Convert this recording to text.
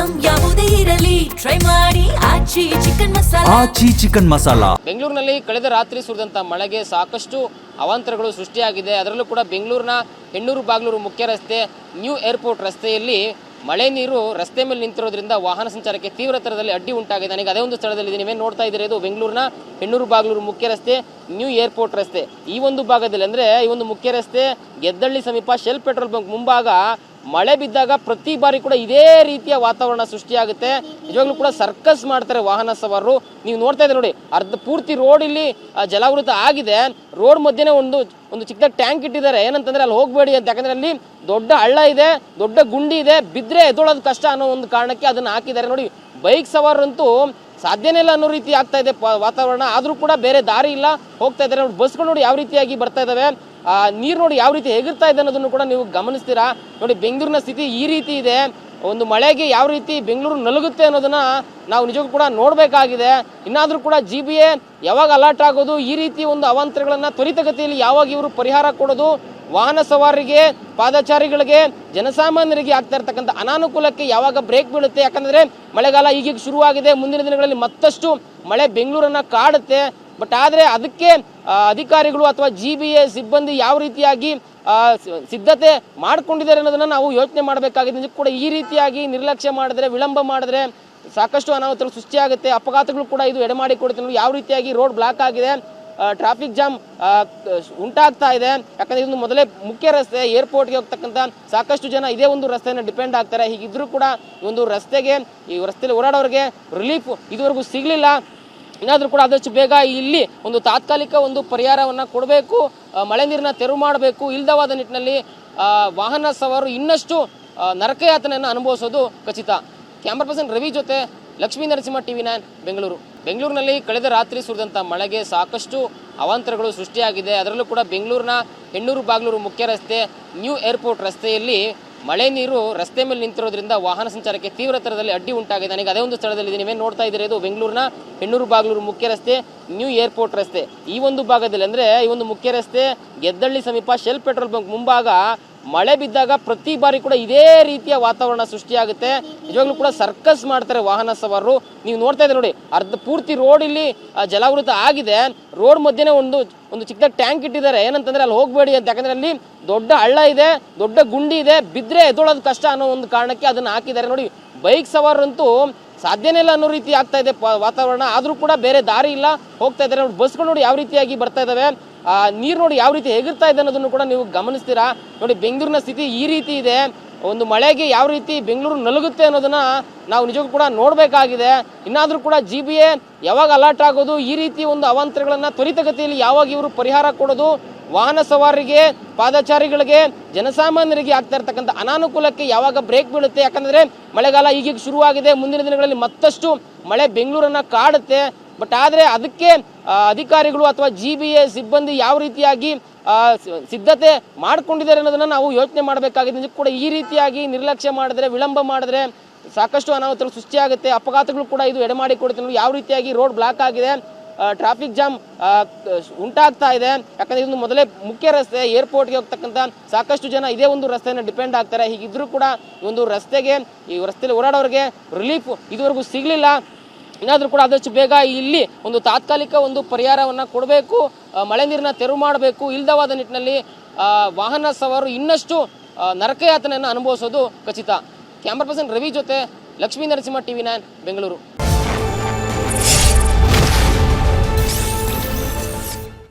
Item ಯಾವುದೇ ಇರಲಿ try ಮಾಡಿ ಆಚಿ ಚಿಕನ್ ಮಸಾಲಾ. ಬೆಂಗಳೂರಿನಲ್ಲಿ ಕಳೆದ ರಾತ್ರಿ ಸುರಿದಂತ ಮಳೆಗೆ ಸಾಕಷ್ಟು ಅವಾಂತರಗಳು ಸೃಷ್ಟಿಯಾಗಿದೆ. ಅದರಲ್ಲೂ ಕೂಡ ಬೆಂಗಳೂರಿನ ಹೆಣ್ಣೂರು ಬಾಗ್ಲೂರು ಮುಖ್ಯ ರಸ್ತೆ ನ್ಯೂ ಏರ್ಪೋರ್ಟ್ ರಸ್ತೆಯಲ್ಲಿ ಮಳೆ ನೀರು ರಸ್ತೆ ಮೇಲೆ ನಿಂತಿರೋದ್ರಿಂದ ವಾಹನ ಸಂಚಾರಕ್ಕೆ ತೀವ್ರ ತರದಲ್ಲಿ ಅಡ್ಡಿ ಉಂಟಾಗಿದೆ. ನನಗೆ ಅದೇ ಒಂದು ಸ್ಥಳದಲ್ಲಿ ನೀವೇ ನೋಡ್ತಾ ಇದ್ದೀರಿ, ಇದು ಬೆಂಗಳೂರಿನ ಹೆಣ್ಣೂರು ಬಾಗ್ಲೂರು ಮುಖ್ಯ ರಸ್ತೆ ನ್ಯೂ ಏರ್ಪೋರ್ಟ್ ರಸ್ತೆ. ಈ ಒಂದು ಭಾಗದಲ್ಲಿ ಅಂದ್ರೆ ಈ ಒಂದು ಮುಖ್ಯ ರಸ್ತೆ ಗೆದ್ದಳ್ಳಿ ಸಮೀಪ ಶೆಲ್ ಪೆಟ್ರೋಲ್ ಬಂಕ್ ಮುಂಭಾಗ ಮಳೆ ಬಿದ್ದಾಗ ಪ್ರತಿ ಬಾರಿ ಕೂಡ ಇದೇ ರೀತಿಯ ವಾತಾವರಣ ಸೃಷ್ಟಿಯಾಗುತ್ತೆ. ನಿಜವಾಗ್ಲೂ ಕೂಡ ಸರ್ಕಸ್ ಮಾಡ್ತಾರೆ ವಾಹನ ಸವಾರರು. ನೀವು ನೋಡ್ತಾ ಇದ್ದೀರಿ ನೋಡಿ, ಅರ್ಧ ಪೂರ್ತಿ ರೋಡ್ ಇಲ್ಲಿ ಜಲಾವೃತ ಆಗಿದೆ. ರೋಡ್ ಮಧ್ಯೆ ಒಂದು ಚಿಕ್ಕ ಟ್ಯಾಂಕ್ ಇಟ್ಟಿದ್ದಾರೆ. ಏನಂತಂದ್ರೆ ಅಲ್ಲಿ ಹೋಗಬೇಡಿ ಅಂತ, ಯಾಕಂದ್ರೆ ಅಲ್ಲಿ ದೊಡ್ಡ ಹಳ್ಳ ಇದೆ, ದೊಡ್ಡ ಗುಂಡಿ ಇದೆ, ಬಿದ್ರೆ ಎದ್ದೊಳೋದು ಕಷ್ಟ ಅನ್ನೋ ಒಂದು ಕಾರಣಕ್ಕೆ ಅದನ್ನ ಹಾಕಿದ್ದಾರೆ. ನೋಡಿ, ಬೈಕ್ ಸವಾರರಂತೂ ಸಾಧ್ಯನೇ ಇಲ್ಲ ಅನ್ನೋ ರೀತಿ ಆಗ್ತಾ ಇದೆ ವಾತಾವರಣ. ಆದ್ರೂ ಕೂಡ ಬೇರೆ ದಾರಿ ಇಲ್ಲ, ಹೋಗ್ತಾ ಇದ್ದಾರೆ. ನೋಡಿ, ಬಸ್ಗಳು ನೋಡಿ ಯಾವ ರೀತಿಯಾಗಿ ಬರ್ತಾ ಇದಾವೆ, ನೀರು ನೋಡಿ ಯಾವ ರೀತಿ ಹೇಗಿರ್ತಾ ಇದೆ ಅನ್ನೋದನ್ನು ಕೂಡ ನೀವು ಗಮನಿಸ್ತೀರಾ. ನೋಡಿ, ಬೆಂಗಳೂರಿನ ಸ್ಥಿತಿ ಈ ರೀತಿ ಇದೆ. ಒಂದು ಮಳೆಗೆ ಯಾವ ರೀತಿ ಬೆಂಗಳೂರು ನಲುಗುತ್ತೆ ಅನ್ನೋದನ್ನ ನಾವು ನಿಜಕ್ಕೂ ಕೂಡ ನೋಡಬೇಕಾಗಿದೆ. ಇನ್ನಾದ್ರೂ ಕೂಡ GBA ಯಾವಾಗ ಅಲರ್ಟ್ ಆಗೋದು, ಈ ರೀತಿ ಒಂದು ಅವಾಂತರಗಳನ್ನ ತ್ವರಿತಗತಿಯಲ್ಲಿ ಯಾವಾಗ ಇವರು ಪರಿಹಾರ ಕೊಡೋದು, ವಾಹನ ಸವಾರರಿಗೆ, ಪಾದಚಾರಿಗಳಿಗೆ, ಜನಸಾಮಾನ್ಯರಿಗೆ ಆಗ್ತಾ ಇರ್ತಕ್ಕಂಥ ಅನಾನುಕೂಲಕ್ಕೆ ಯಾವಾಗ ಬ್ರೇಕ್ ಬೀಳುತ್ತೆ. ಯಾಕಂದ್ರೆ ಮಳೆಗಾಲ ಈಗೀಗ ಶುರುವಾಗಿದೆ. ಮುಂದಿನ ದಿನಗಳಲ್ಲಿ ಮತ್ತಷ್ಟು ಮಳೆ ಬೆಂಗಳೂರನ್ನ ಕಾಡುತ್ತೆ. ಬಟ್ ಆದ್ರೆ ಅದಕ್ಕೆ ಅಧಿಕಾರಿಗಳು ಅಥವಾ GBA ಸಿಬ್ಬಂದಿ ಯಾವ ರೀತಿಯಾಗಿ ಸಿದ್ಧತೆ ಮಾಡ್ಕೊಂಡಿದ್ದಾರೆ ಅನ್ನೋದನ್ನ ನಾವು ಯೋಚನೆ ಮಾಡಬೇಕಾಗಿದೆ. ಕೂಡ ಈ ರೀತಿಯಾಗಿ ನಿರ್ಲಕ್ಷ್ಯ ಮಾಡಿದ್ರೆ, ವಿಳಂಬ ಮಾಡಿದ್ರೆ ಸಾಕಷ್ಟು ಅನಾಹುತಗಳು ಸೃಷ್ಟಿಯಾಗುತ್ತೆ. ಅಪಘಾತಗಳು ಕೂಡ ಇದು ಎಡೆಮಾಡಿ ಕೊಡುತ್ತೆ. ಯಾವ ರೀತಿಯಾಗಿ ರೋಡ್ ಬ್ಲಾಕ್ ಆಗಿದೆ, ಟ್ರಾಫಿಕ್ ಜಾಮ್ ಉಂಟಾಗ್ತಾ ಇದೆ. ಯಾಕಂದ್ರೆ ಇದೊಂದು ಮೊದಲೇ ಮುಖ್ಯ ರಸ್ತೆ, ಏರ್ಪೋರ್ಟ್ಗೆ ಹೋಗ್ತಕ್ಕಂಥ ಸಾಕಷ್ಟು ಜನ ಇದೇ ಒಂದು ರಸ್ತೆಯನ್ನು ಡಿಪೆಂಡ್ ಆಗ್ತಾರೆ. ಹೀಗಿದ್ರೂ ಕೂಡ ಈ ಒಂದು ರಸ್ತೆಗೆ, ಈ ರಸ್ತೆಯಲ್ಲಿ ಓಡಾಡೋರಿಗೆ ರಿಲೀಫ್ ಇದುವರೆಗೂ ಸಿಗ್ಲಿಲ್ಲ. ಏನಾದರೂ ಕೂಡ ಆದಷ್ಟು ಬೇಗ ಇಲ್ಲಿ ಒಂದು ತಾತ್ಕಾಲಿಕ ಒಂದು ಪರಿಹಾರವನ್ನ ಕೊಡಬೇಕು, ಮಳೆ ನೀರನ್ನ ತೆರವು ಮಾಡಬೇಕು. ಇಲ್ಲದವಾದ ನಿಟ್ಟಿನಲ್ಲಿ ವಾಹನ ಸವಾರರು ಇನ್ನಷ್ಟು ನರಕಯಾತನೆಯನ್ನು ಅನುಭವಿಸೋದು ಖಚಿತ. ಕ್ಯಾಮರಾ ಪರ್ಸನ್ ರವಿ ಜೊತೆ ಲಕ್ಷ್ಮೀ ನರಸಿಂಹ TV9 ಬೆಂಗಳೂರು. ಬೆಂಗಳೂರಿನಲ್ಲಿ ಕಳೆದ ರಾತ್ರಿ ಸುರಿದಂತ ಮಳೆಗೆ ಸಾಕಷ್ಟು ಅವಾಂತರಗಳು ಸೃಷ್ಟಿಯಾಗಿದೆ. ಅದರಲ್ಲೂ ಕೂಡ ಬೆಂಗಳೂರಿನ ಹೆಣ್ಣೂರು ಬಾಗ್ಲೂರು ಮುಖ್ಯ ರಸ್ತೆ ನ್ಯೂ ಏರ್ಪೋರ್ಟ್ ರಸ್ತೆಯಲ್ಲಿ ಮಳೆ ನೀರು ರಸ್ತೆ ಮೇಲೆ ನಿಂತಿರೋದ್ರಿಂದ ವಾಹನ ಸಂಚಾರಕ್ಕೆ ತೀವ್ರ ತರದಲ್ಲಿ ಅಡ್ಡಿ ಉಂಟಾಗಿದೆ. ನನಗೆ ಅದೇ ಒಂದು ಸ್ಥಳದಲ್ಲಿ ನೀವೇ ನೋಡ್ತಾ ಇದ್ದೀರಿ, ಇದು ಬೆಂಗಳೂರಿನ ಹೆಣ್ಣೂರು ಬಾಗ್ಲೂರು ಮುಖ್ಯ ರಸ್ತೆ ನ್ಯೂ ಏರ್ಪೋರ್ಟ್ ರಸ್ತೆ. ಈ ಒಂದು ಭಾಗದಲ್ಲಿ ಅಂದ್ರೆ ಈ ಒಂದು ಮುಖ್ಯ ರಸ್ತೆ ಗೆದ್ದಳ್ಳಿ ಸಮೀಪ ಶೆಲ್ ಪೆಟ್ರೋಲ್ ಬಂಕ್ ಮುಂಭಾಗ ಮಳೆ ಬಿದ್ದಾಗ ಪ್ರತಿ ಬಾರಿ ಕೂಡ ಇದೇ ರೀತಿಯ ವಾತಾವರಣ ಸೃಷ್ಟಿಯಾಗುತ್ತೆ. ನಿಜವಾಗ್ಲೂ ಕೂಡ ಸರ್ಕಸ್ ಮಾಡ್ತಾರೆ ವಾಹನ ಸವಾರರು. ನೀವು ನೋಡ್ತಾ ಇದ್ದೀರಿ ನೋಡಿ, ಅರ್ಧ ಪೂರ್ತಿ ರೋಡ್ ಇಲ್ಲಿ ಜಲಾವೃತ ಆಗಿದೆ. ರೋಡ್ ಮಧ್ಯೆ ಒಂದು ಚಿಕ್ಕ ಟ್ಯಾಂಕ್ ಇಟ್ಟಿದ್ದಾರೆ. ಏನಂತಂದ್ರೆ ಅಲ್ಲಿ ಹೋಗಬೇಡಿ ಅಂತ, ಯಾಕಂದ್ರೆ ಅಲ್ಲಿ ದೊಡ್ಡ ಹಳ್ಳ ಇದೆ, ದೊಡ್ಡ ಗುಂಡಿ ಇದೆ, ಬಿದ್ರೆ ಎದ್ದೊಳೋದು ಕಷ್ಟ ಅನ್ನೋ ಒಂದು ಕಾರಣಕ್ಕೆ ಅದನ್ನ ಹಾಕಿದ್ದಾರೆ. ನೋಡಿ, ಬೈಕ್ ಸವಾರರಂತೂ ಸಾಧ್ಯನೇ ಇಲ್ಲ ಅನ್ನೋ ರೀತಿ ಆಗ್ತಾ ಇದೆ ವಾತಾವರಣ. ಆದ್ರೂ ಕೂಡ ಬೇರೆ ದಾರಿ ಇಲ್ಲ, ಹೋಗ್ತಾ ಇದ್ದಾರೆ. ನೋಡಿ, ಬಸ್ಗಳು ನೋಡಿ ಯಾವ ರೀತಿಯಾಗಿ ಬರ್ತಾ ಇದಾವೆ, ನೀರು ನೋಡಿ ಯಾವ ರೀತಿ ಹೇಗಿರ್ತಾ ಇದೆ ಅನ್ನೋದನ್ನು ಕೂಡ ನೀವು ಗಮನಿಸ್ತೀರಾ. ನೋಡಿ, ಬೆಂಗಳೂರಿನ ಸ್ಥಿತಿ ಈ ರೀತಿ ಇದೆ. ಒಂದು ಮಳೆಗೆ ಯಾವ ರೀತಿ ಬೆಂಗಳೂರು ನಲುಗುತ್ತೆ ಅನ್ನೋದನ್ನ ನಾವು ನಿಜಕ್ಕೂ ಕೂಡ ನೋಡಬೇಕಾಗಿದೆ. ಇನ್ನಾದ್ರೂ ಕೂಡ GBA ಯಾವಾಗ ಅಲರ್ಟ್ ಆಗೋದು, ಈ ರೀತಿ ಒಂದು ಅವಾಂತರಗಳನ್ನ ತ್ವರಿತಗತಿಯಲ್ಲಿ ಯಾವಾಗ ಇವರು ಪರಿಹಾರ ಕೊಡೋದು, ವಾಹನ ಸವಾರರಿಗೆ, ಪಾದಚಾರಿಗಳಿಗೆ, ಜನಸಾಮಾನ್ಯರಿಗೆ ಆಗ್ತಾ ಇರ್ತಕ್ಕಂಥ ಅನಾನುಕೂಲಕ್ಕೆ ಯಾವಾಗ ಬ್ರೇಕ್ ಬೀಳುತ್ತೆ. ಯಾಕಂದ್ರೆ ಮಳೆಗಾಲ ಈಗೀಗ ಶುರುವಾಗಿದೆ. ಮುಂದಿನ ದಿನಗಳಲ್ಲಿ ಮತ್ತಷ್ಟು ಮಳೆ ಬೆಂಗಳೂರನ್ನ ಕಾಡುತ್ತೆ. ಬಟ್ ಆದ್ರೆ ಅದಕ್ಕೆ ಅಧಿಕಾರಿಗಳು ಅಥವಾ GBA ಸಿಬ್ಬಂದಿ ಯಾವ ರೀತಿಯಾಗಿ ಸಿದ್ಧತೆ ಮಾಡ್ಕೊಂಡಿದ್ದಾರೆ ಅನ್ನೋದನ್ನ ನಾವು ಯೋಚನೆ ಮಾಡಬೇಕಾಗಿದೆ. ಕೂಡ ಈ ರೀತಿಯಾಗಿ ನಿರ್ಲಕ್ಷ್ಯ ಮಾಡಿದ್ರೆ, ವಿಳಂಬ ಮಾಡಿದ್ರೆ ಸಾಕಷ್ಟು ಅನಾಹುತಗಳು ಸೃಷ್ಟಿಯಾಗುತ್ತೆ. ಅಪಘಾತಗಳು ಕೂಡ ಇದು ಎಡೆಮಾಡಿ ಕೊಡುತ್ತೆ. ಯಾವ ರೀತಿಯಾಗಿ ರೋಡ್ ಬ್ಲಾಕ್ ಆಗಿದೆ, ಟ್ರಾಫಿಕ್ ಜಾಮ್ ಉಂಟಾಗ್ತಾ ಇದೆ. ಯಾಕಂದ್ರೆ ಇದೊಂದು ಮೊದಲೇ ಮುಖ್ಯ ರಸ್ತೆ, ಏರ್ಪೋರ್ಟ್ಗೆ ಹೋಗ್ತಕ್ಕಂಥ ಸಾಕಷ್ಟು ಜನ ಇದೇ ಒಂದು ರಸ್ತೆಯನ್ನು ಡಿಪೆಂಡ್ ಆಗ್ತಾರೆ. ಹೀಗಿದ್ರೂ ಕೂಡ ಈ ಒಂದು ರಸ್ತೆಗೆ, ಈ ರಸ್ತೆಯಲ್ಲಿ ಓಡಾಡೋರಿಗೆ ರಿಲೀಫ್ ಇದುವರೆಗೂ ಸಿಗ್ಲಿಲ್ಲ. ಏನಾದರೂ ಕೂಡ ಆದಷ್ಟು ಬೇಗ ಇಲ್ಲಿ ಒಂದು ತಾತ್ಕಾಲಿಕ ಒಂದು ಪರಿಹಾರವನ್ನ ಕೊಡಬೇಕು, ಮಳೆ ನೀರನ್ನ ತೆರವು ಮಾಡಬೇಕು. ಇಲ್ಲದವಾದ ನಿಟ್ಟಿನಲ್ಲಿ ವಾಹನ ಸವಾರರು ಇನ್ನಷ್ಟು ನರಕಯಾತನೆಯನ್ನು ಅನುಭವಿಸೋದು ಖಚಿತ. ಕ್ಯಾಮರಾ ಪರ್ಸನ್ ರವಿ ಜೊತೆ ಲಕ್ಷ್ಮೀ ನರಸಿಂಹ TV9 ಬೆಂಗಳೂರು.